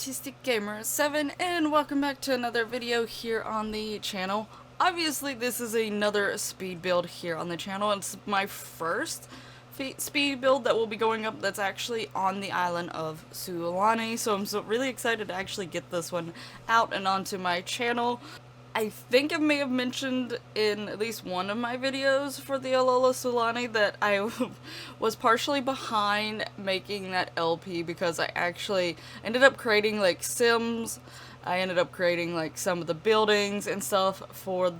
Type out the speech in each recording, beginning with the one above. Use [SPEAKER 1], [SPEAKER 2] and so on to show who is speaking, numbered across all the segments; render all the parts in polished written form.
[SPEAKER 1] Artistic Gamer 7, and welcome back to another video here on the channel. Obviously this is another speed build here on the channel. It's my first speed build that will be going up that's actually on the island of Sulani, so I'm really excited to actually get this one out and onto my channel. I think I may have mentioned in at least one of my videos for the Alola Sulani that I was partially behind making that LP because I actually ended up creating like Sims. I ended up creating like some of the buildings and stuff for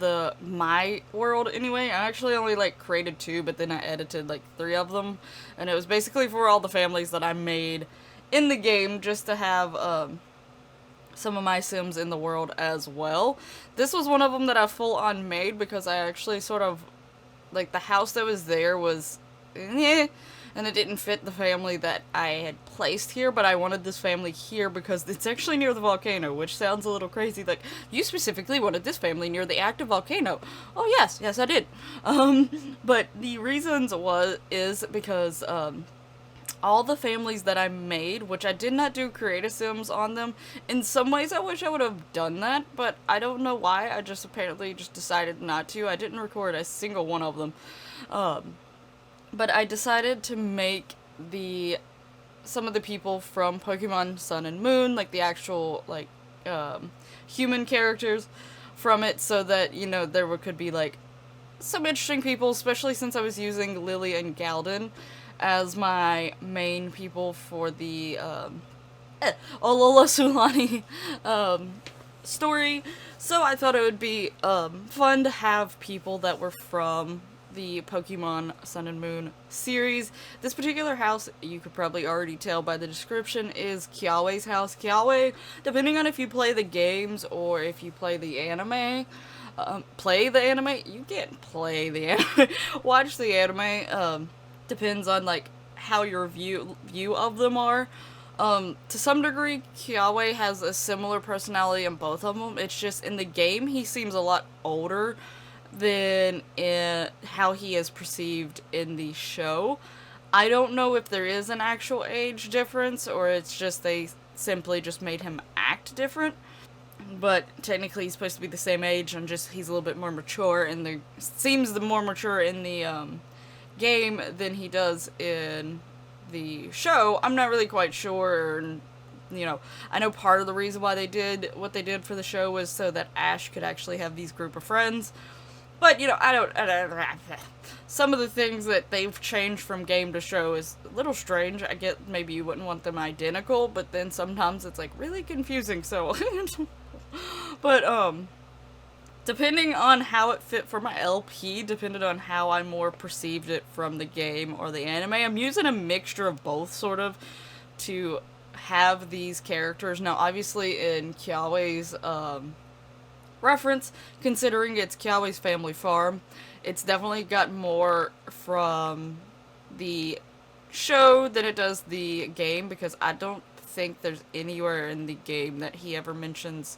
[SPEAKER 1] my world anyway. I actually only like created 2, but then I edited like 3 of them, and it was basically for all the families that I made in the game just to have some of my Sims in the world as well. This was one of them that I full-on made because I actually sort of, like, the house that was there was, and it didn't fit the family that I had placed here, but I wanted this family here because it's actually near the volcano, which sounds a little crazy. Like, you specifically wanted this family near the active volcano. Oh, yes, I did. But the reasons is because, all the families that I made, which I did not do creative sims on them. In some ways I wish I would have done that, but I don't know why. I just apparently just decided not to. I didn't record a single one of them. But I decided to make some of the people from Pokemon Sun and Moon, like the actual like human characters from it, so that, you know, could be like some interesting people, especially since I was using Lily and Galden as my main people for the Alola Sulani story. So I thought it would be fun to have people that were from the Pokemon Sun and Moon series. This particular house, you could probably already tell by the description, is Kiawe's house. Kiawe, depending on if you play the games or if you play the anime, you can't play the anime, watch the anime, depends on like how your view of them are. To some degree, Kiawe has a similar personality in both of them. It's just in the game he seems a lot older than in how he is perceived in the show. I don't know if there is an actual age difference or it's just they simply just made him act different. But technically he's supposed to be the same age, and just he's a little bit more mature, and seems the more mature in the game than he does in the show. I'm not really quite sure. You know, I know part of the reason why they did what they did for the show was so that Ash could actually have these group of friends. But, you know, I don't some of the things that they've changed from game to show is a little strange. I get maybe you wouldn't want them identical, but then sometimes it's like really confusing, so but depending on how it fit for my LP, depended on how I more perceived it from the game or the anime. I'm using a mixture of both, sort of, to have these characters. Now, obviously, in Kiawe's reference, considering it's Kiawe's family farm, it's definitely got more from the show than it does the game, because I don't think there's anywhere in the game that he ever mentions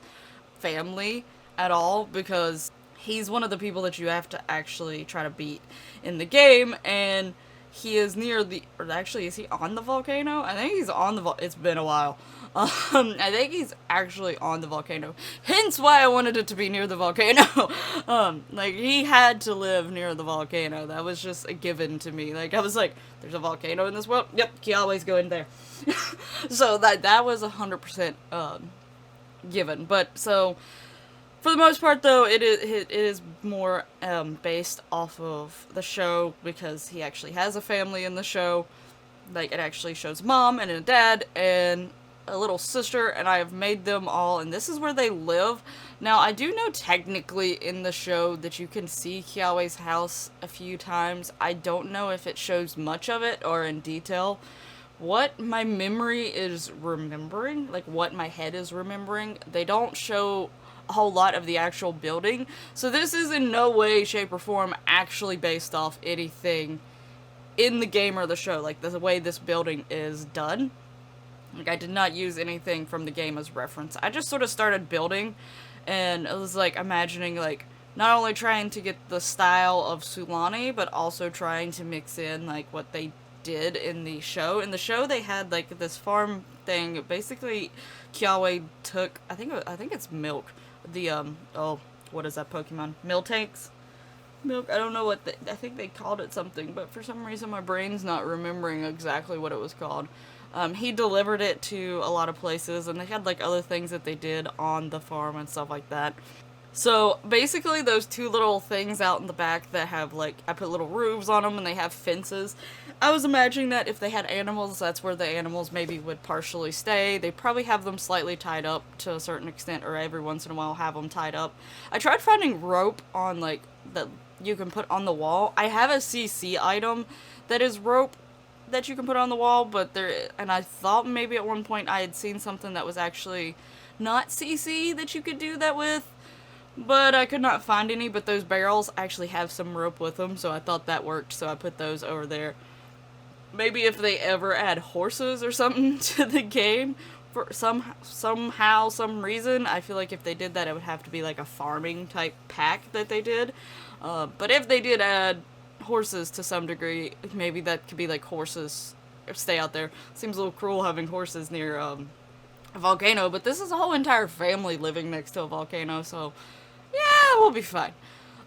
[SPEAKER 1] family at all, because he's one of the people that you have to actually try to beat in the game, and he is near the, or actually, is he on the volcano? I think he's on the it's been a while. I think he's actually on the volcano. Hence why I wanted it to be near the volcano. Like, he had to live near the volcano. That was just a given to me. Like, I was like, there's a volcano in this world? Yep, Kiawe's going there. So that was 100% given. But, so, for the most part, though, it is more based off of the show, because he actually has a family in the show. Like, it actually shows mom and a dad and a little sister, and I have made them all, and this is where they live. Now, I do know technically in the show that you can see Kiawe's house a few times. I don't know if it shows much of it or in detail. What my memory is remembering, like what my head is remembering, they don't show a whole lot of the actual building. So this is in no way, shape, or form actually based off anything in the game or the show, like the way this building is done. Like, I did not use anything from the game as reference. I just sort of started building, and it was like imagining, like, not only trying to get the style of Sulani, but also trying to mix in, like, what they did in the show. In the show, they had like this farm thing. Basically, Kiawe took, I think it's milk. The oh, what is that Pokemon? Miltanks? Milk. I don't know what I think they called it something, but for some reason my brain's not remembering exactly what it was called. He delivered it to a lot of places, and they had like other things that they did on the farm and stuff like that. So basically those two little things out in the back that have like, I put little roofs on them and they have fences. I was imagining that if they had animals, that's where the animals maybe would partially stay. They probably have them slightly tied up to a certain extent, or every once in a while have them tied up. I tried finding rope on like that you can put on the wall. I have a CC item that is rope that you can put on the wall, but and I thought maybe at one point I had seen something that was actually not CC that you could do that with, but I could not find any. But those barrels actually have some rope with them, so I thought that worked, so I put those over there. Maybe if they ever add horses or something to the game, for somehow, some reason, I feel like if they did that, it would have to be like a farming type pack that they did. But if they did add horses to some degree, maybe that could be like horses stay out there. Seems a little cruel having horses near a volcano, but this is a whole entire family living next to a volcano, so yeah, we'll be fine.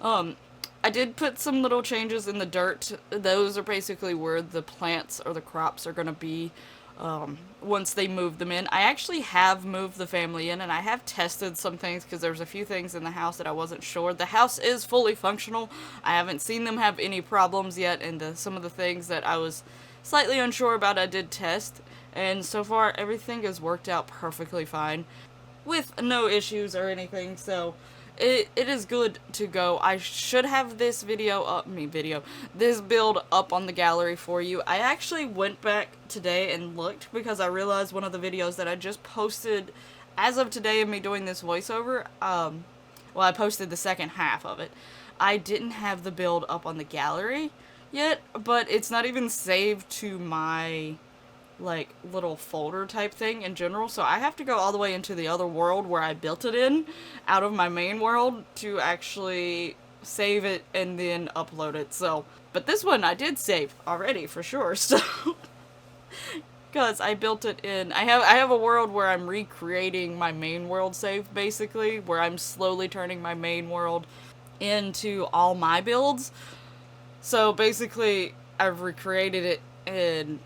[SPEAKER 1] I did put some little changes in the dirt. Those are basically where the plants or the crops are going to be once they move them in. I actually have moved the family in, and I have tested some things because there's a few things in the house that I wasn't sure. The house is fully functional. I haven't seen them have any problems yet, and some of the things that I was slightly unsure about I did test, and so far everything has worked out perfectly fine with no issues or anything, so it is good to go. I should have this this build up on the gallery for you. I actually went back today and looked because I realized one of the videos that I just posted as of today of me doing this voiceover, well, I posted the second half of it. I didn't have the build up on the gallery yet, but it's not even saved to my like little folder type thing in general, so I have to go all the way into the other world where I built it in out of my main world to actually save it and then upload it. So, but this one I did save already for sure, so because I built it in, I have a world where I'm recreating my main world save, basically, where I'm slowly turning my main world into all my builds. So basically I've recreated it and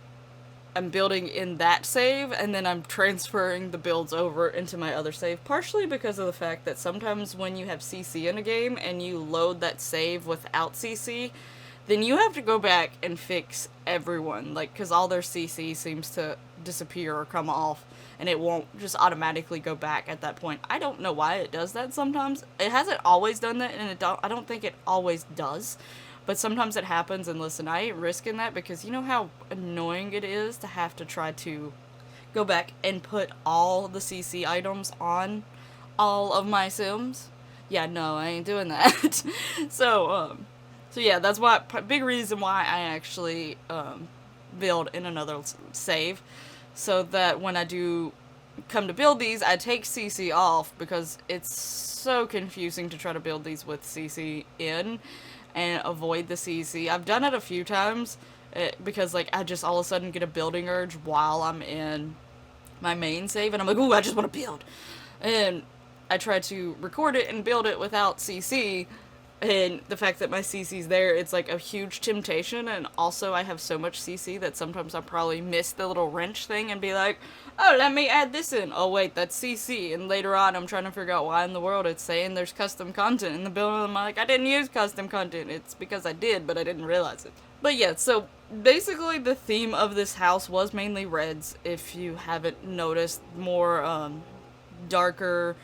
[SPEAKER 1] I'm building in that save, and then I'm transferring the builds over into my other save, partially because of the fact that sometimes when you have CC in a game and you load that save without CC, then you have to go back and fix everyone, like, because all their CC seems to disappear or come off, and it won't just automatically go back at that point. I don't know why it does that sometimes. It hasn't always done that, and I don't think it always does. But sometimes it happens, and listen, I ain't risking that because you know how annoying it is to have to try to go back and put all the CC items on all of my Sims? Yeah, no, I ain't doing that. So yeah, that's why, big reason why I actually build in another save, so that when I do come to build these, I take CC off because it's so confusing to try to build these with CC in and avoid the CC. I've done it a few times because like I just all of a sudden get a building urge while I'm in my main save and I'm like, ooh, I just want to build. And I try to record it and build it without CC, and the fact that my CC's there, it's like a huge temptation. And also I have so much CC that sometimes I'll probably miss the little wrench thing and be like, oh, let me add this in. Oh wait, that's CC. And later on I'm trying to figure out why in the world it's saying there's custom content in the build. I'm like, I didn't use custom content. It's because I did, but I didn't realize it. But yeah, so basically the theme of this house was mainly reds, if you haven't noticed. More darker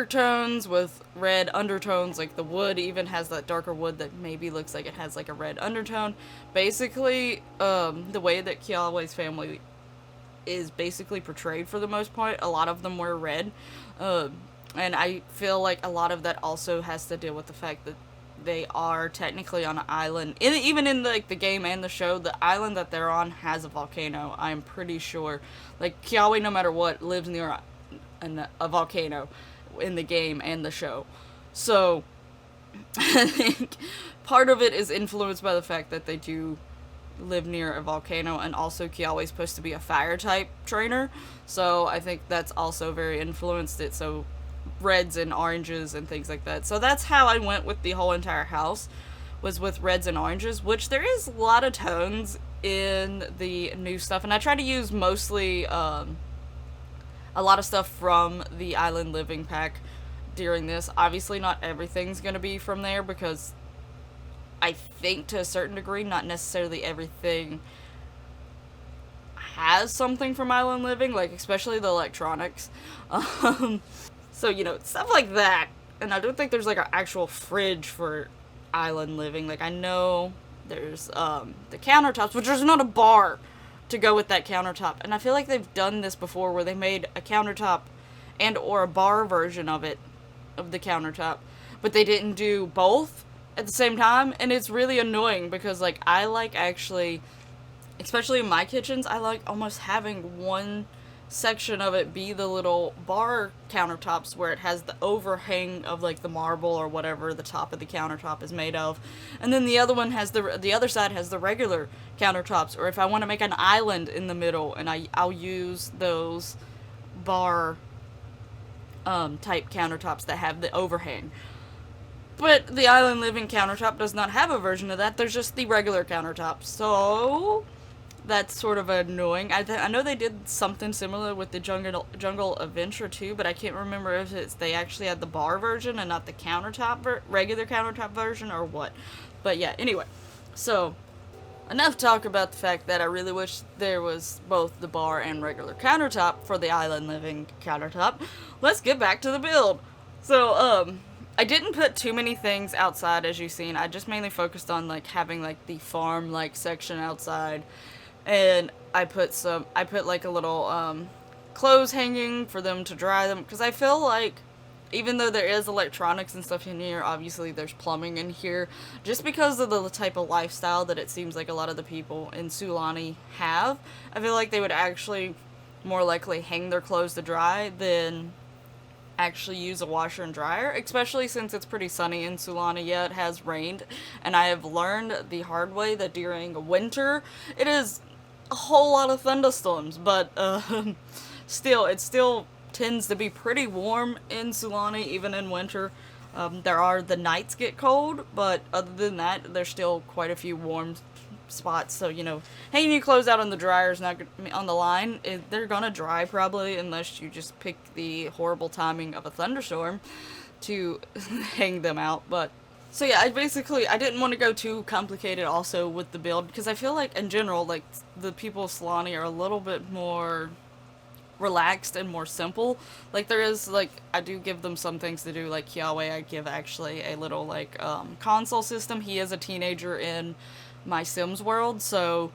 [SPEAKER 1] tones with red undertones, like the wood even has that darker wood that maybe looks like it has like a red undertone. Basically, the way that Kiawe's family is basically portrayed for the most part, a lot of them wear red, and I feel like a lot of that also has to deal with the fact that they are technically on an island. Even in like the game and the show, the island that they're on has a volcano, I'm pretty sure. Like, Kiawe, no matter what, lives near a volcano in the game and the show. So I think part of it is influenced by the fact that they do live near a volcano, and also Kiawe is supposed to be a fire type trainer, so I think that's also very influenced it. So reds and oranges and things like that. So that's how I went with the whole entire house, was with reds and oranges, which there is a lot of tones in the new stuff, and I try to use mostly a lot of stuff from the Island Living pack during this. Obviously not everything's going to be from there, because I think to a certain degree not necessarily everything has something from Island Living, like especially the electronics. So, you know, stuff like that. And I don't think there's like an actual fridge for Island Living. Like, I know there's the countertops, which there's not a bar to go with that countertop. And I feel like they've done this before, where they made a countertop and or a bar version of it, of the countertop, but they didn't do both at the same time, and it's really annoying, because like I like, actually, especially in my kitchens, I like almost having one section of it be the little bar countertops, where it has the overhang of like the marble or whatever the top of the countertop is made of, and then the other one has the other side has the regular countertops. Or if I want to make an island in the middle, and I'll use those bar type countertops that have the overhang. But the Island Living countertop does not have a version of that. There's just the regular countertop. So that's sort of annoying. I know they did something similar with the Jungle Adventure too, but I can't remember if they actually had the bar version and not the countertop regular countertop version, or what. But yeah, anyway. So enough talk about the fact that I really wish there was both the bar and regular countertop for the Island Living countertop. Let's get back to the build. So, I didn't put too many things outside, as you've seen. I just mainly focused on like having like the farm like section outside, and I put like a little clothes hanging for them to dry them, because I feel like even though there is electronics and stuff in here, obviously there's plumbing in here, just because of the type of lifestyle that it seems like a lot of the people in Sulani have. I feel like they would actually more likely hang their clothes to dry than actually use a washer and dryer, especially since it's pretty sunny in Sulani. Yeah, it has rained, and I have learned the hard way that during winter it is a whole lot of thunderstorms, but it still tends to be pretty warm in Sulani, even in winter. The nights get cold, but other than that, there's still quite a few warm spots. So, you know, hanging your clothes out on the dryer's not on the line. They're gonna dry probably, unless you just pick the horrible timing of a thunderstorm to hang them out. But so yeah, I didn't want to go too complicated also with the build, because I feel like in general, like, the people of Sulani are a little bit more relaxed and more simple. Like, there is, like, I do give them some things to do, like Kiawe, I give actually a little, like, console system. He is a teenager in my Sims world, so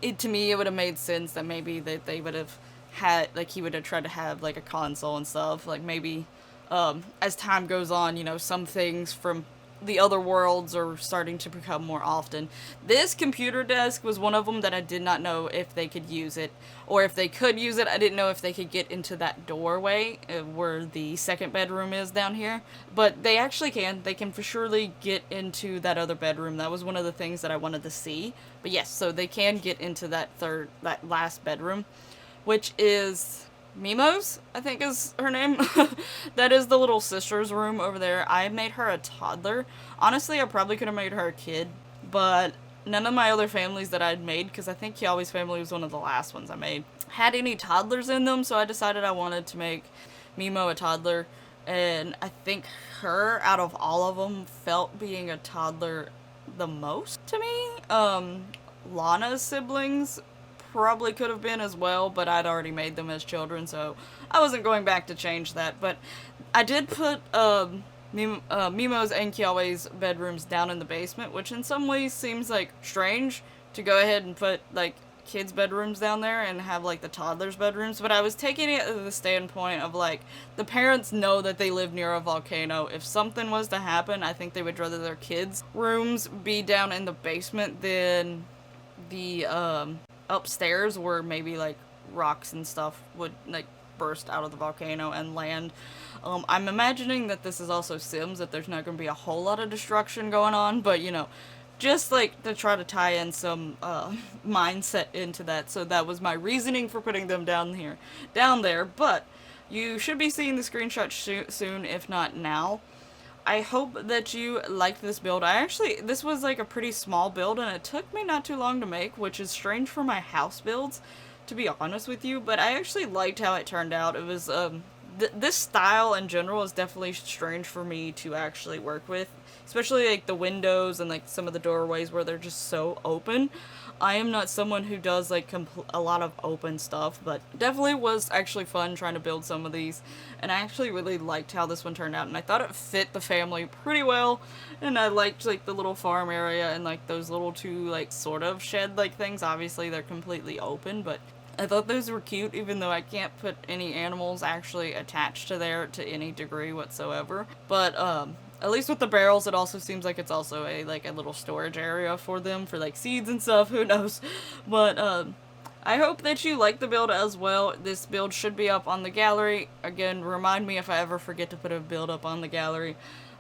[SPEAKER 1] to me it would have made sense that maybe that they would have had, like, he would have tried to have, like, a console and stuff. Like, maybe, as time goes on, you know, some things from the other worlds are starting to become more often. This computer desk was one of them that I did not know if they could use it, or if they could use it, I didn't know if they could get into that doorway where the second bedroom is down here. But they actually can. They can for surely get into that other bedroom. That was one of the things that I wanted to see. But yes, so they can get into that last bedroom, which is Mimo's, I think is her name. That is the little sister's room over there. I made her a toddler. Honestly, I probably could have made her a kid, but none of my other families that I'd made, because I think Kiawe's family was one of the last ones I made, had any toddlers in them, so I decided I wanted to make Mimo a toddler. And I think her, out of all of them, felt being a toddler the most to me. Lana's siblings probably could have been as well, but I'd already made them as children, so I wasn't going back to change that. But I did put Mimo's and Kiawe's bedrooms down in the basement, which in some ways seems like strange to go ahead and put like kids' bedrooms down there and have like the toddlers' bedrooms, but I was taking it as the standpoint of like, the parents know that they live near a volcano. If something was to happen, I think they would rather their kids' rooms be down in the basement than the upstairs, where maybe like rocks and stuff would like burst out of the volcano and land. I'm imagining that this is also Sims, that there's not going to be a whole lot of destruction going on, but you know, just like to try to tie in some mindset into that. So that was my reasoning for putting them down there. But you should be seeing the screenshot soon, if not now. I hope that you liked this build. This was like a pretty small build, and it took me not too long to make, which is strange for my house builds, to be honest with you, but I actually liked how it turned out. It was, this style in general is definitely strange for me to actually work with, especially like the windows and like some of the doorways where they're just so open. I am not someone who does like a lot of open stuff, but definitely was actually fun trying to build some of these, and I actually really liked how this one turned out, and I thought it fit the family pretty well, and I liked like the little farm area and like those little two like sort of shed like things. Obviously they're completely open, but I thought those were cute, even though I can't put any animals actually attached to there to any degree whatsoever. But at least with the barrels, it also seems like it's also a little storage area for them for like seeds and stuff. Who knows? But I hope that you like the build as well. This build should be up on the gallery. Again, remind me if I ever forget to put a build up on the gallery.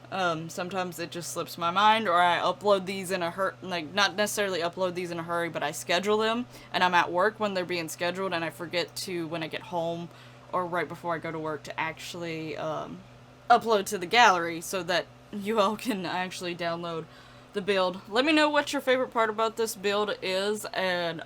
[SPEAKER 1] Sometimes it just slips my mind, or I upload these in a hurry, like not necessarily upload these in a hurry, but I schedule them, and I'm at work when they're being scheduled, and I forget to, when I get home, or right before I go to work, to actually, upload to the gallery, so that you all can actually download the build. Let me know what your favorite part about this build is, and,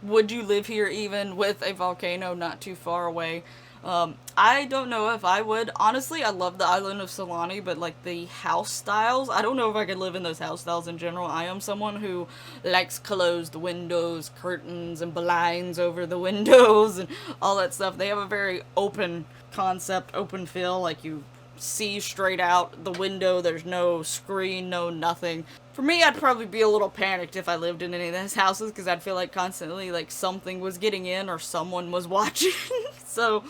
[SPEAKER 1] would you live here even with a volcano not too far away? I don't know if I would. Honestly, I love the island of Sulani, but like the house styles, I don't know if I could live in those house styles in general. I am someone who likes closed windows, curtains, and blinds over the windows, and all that stuff. They have a very open concept, open feel, like you see straight out the window, there's no screen, no nothing. For me, I'd probably be a little panicked if I lived in any of those houses, because I'd feel like constantly like something was getting in or someone was watching. So,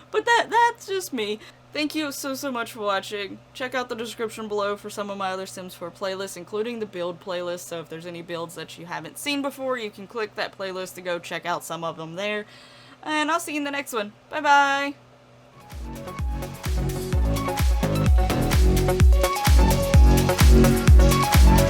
[SPEAKER 1] but that's just me. Thank you so much for watching. Check out the description below for some of my other Sims 4 playlists, including the build playlist, so if there's any builds that you haven't seen before, you can click that playlist to go check out some of them there. And I'll see you in the next one. Bye bye! Thank you.